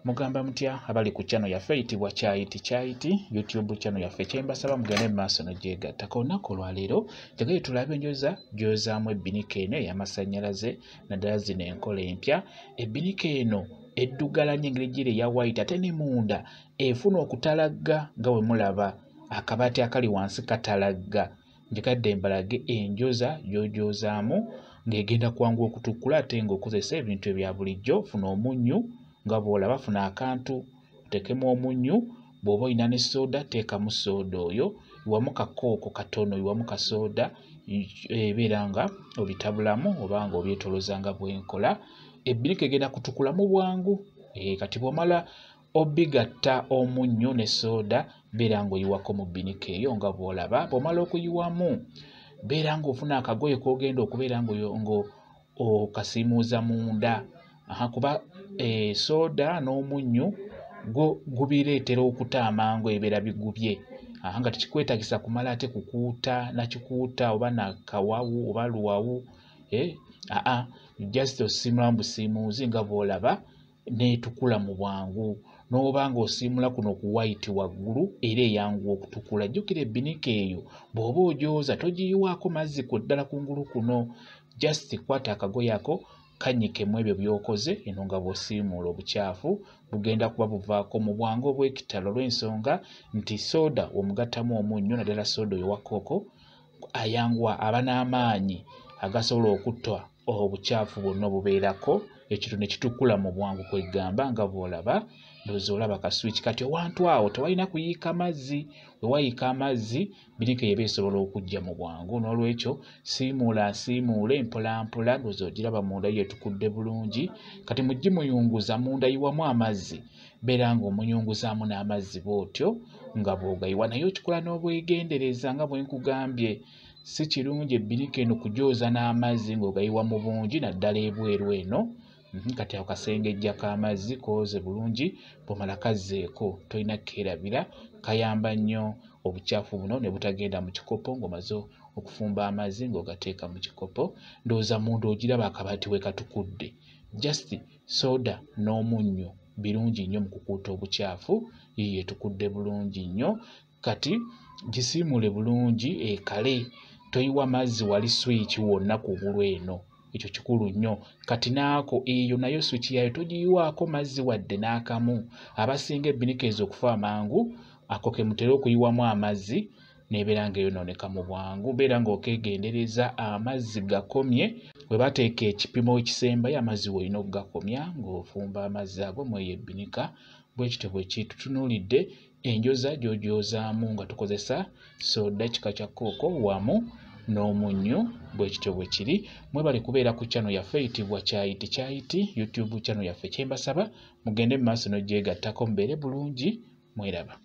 Mugamba mutya abali ku channel yaffe eyitibwa Kyayiti YouTube channel yaffe kyembasaba mugende maaso n'ogyegattako. Olunaku olwaleero njagala tulabe enjoza gy'ozaamu ebbinika eno ey'amasannyalaze naddala zino enkola empya. Ebbinika eno eddugala nnyo engeri giri eya white ate ne munda efuna okutalagga nga bwe mulaba akabaati akali wansi katalagga. Njagadde mbalage enjoza gy'ogyozaamu ng'egenda kwanguwa okutukkula ate ng'okozesa ebintu ebya bulijjo. Funa omunnyu nga bw'olaba, funa akantu oteekemu omunnyu. Bw'oba olina ne sooda teekamu sooda oyo, iwamu kakooko katono, iwamu kasooda, ebeera nga obitabulamu oba nga obyetoloza nga bwenkola. Ebbinika egenda kutukula mu bwangu. Kati bw'omala obigatta omunnyu ne sooda beera ng'oyiwako mu bbinika eyo nga bw'olaba. Bw'omala okuyiwamu beera ng'ofuna akagoye k'ogenda okubeera ng'okasiimuuza munda. Kuba sooda n'omunnyu gubireetera okuta amangu ebibeera bigubye. Nga tekikwetagisa kumala ate kukuuta nakikuuta oba nakawawu oba luwawu. Just osiimulamu busiimuuzi nga bw'olaba n'etukula mu bwangu. N'oba ng'osiimula kuno ku white waggulu era eyanguwa okutukula. Jjukira ebbinika eyo bw'oba ogyoza togiyiwaako mazzi ddala kungulu kuno. Just kwata akagoye ako kannyikemu ebyo by'okoze eno nga bw'osiimuula obukyafu bugenda kuba buvaako mu bwangu obw'ekitalo olw'ensonga nti sooda omugattamu omunnyu naddala sooda oyo wa Coca ayanguwa aba n'amaanyi agasobola okutta obukyafu bwonna obubeerako ekiro ne kitukula mu bwangu kwegamba nga bw'olaba. Ndowooza olaba kaswiki. Kati owantu awo tewalina kuyiika mazzi. We wayiika amazzi bbinika eyo esobola okujja mu bwangu. N'olwekyo siimuule mpola mpola. Ndowooza ogiraba munda yeetukudde bulungi. Kati mujje muyunguza munda yiwamu amazzi. Beera ng'omuyunguzaamu n'amazzi bw'otyo nga bw'ogayiwa. Naye okikola n'obwegendereza nga bwe nkugambye. Si kirungi ebbinika eno kugyoza n'amazzi ng'ogayiwa mu bungi naddala ebweru eno. Kati ako kasengejja k'amazzi kooze bulungi bw'omala kazzeeko tolina kkerabira. Kayamba nnyo obukyafu buno ne butagenda mu kikopo ng'omaze okufumba amazzi ng'ogateeka mu kikopo. Ndowooza munda ogiraba akabaati we katukudde. Just sooda n'omunnyu birungi nnyo mu kukuuta obukyafu. Yeetukudde bulungi nnyo. Kati gisiimuule bulungi ekale. Toyiwa mazzi wali swiki wonna kugulu eno. Ekyo kikulu nnyo. Kati naako eyo nayo swiki yayo togiyiwaako mazzi wadde n'akamu. Abasinga ebbinika ezo okufa amangu ako ke mutera okuyiwamu amazzi n'ebeera ng'eyonooneka mu bwangu. Beera ng'okeegendereza amazzi gakomye. Bwe bateeka ekipimo ekisembayo amazzi olina okugakomya ng'ofumba amazzi ago mu eyo ebbinika. Bwe kityo bwe kitunuulidde enjoza gy'ogyozaamu nga tukozesa sooda ekika kya Coca wamu n'omunnyu. Bwe kityo bwe kiri. Mwebale kubeera ku channel yaffe eyitibwa Kyayiti YouTube channel yaffe kyembasaba mugende mu maaso n'ogyegattako mubeere bulungi. Mweraba.